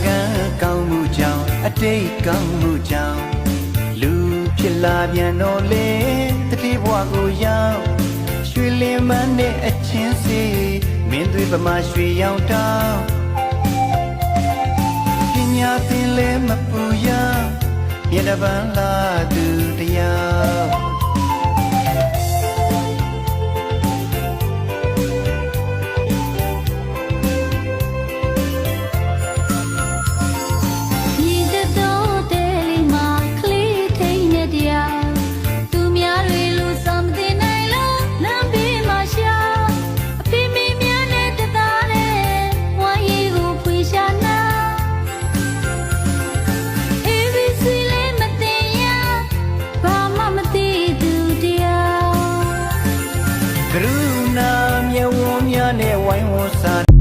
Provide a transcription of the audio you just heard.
ကန်ကောင်းမှုကြောင့်အတိတ်ကောင်းမှုကြောင့်လူဖြစ်လာပြန်တော့လေတတိဘဝကိုရောက်ရွှေလင်းမန်းနဲ့အချင်းစီမင်းသွေးပမာရွှေရောင်တောင်းပညာသင်လဲမပူရမြေတပန်းလာသူတရားကရုဏာမျက်ဝန်းများနဲ့ဝိုင်းဝန်းစား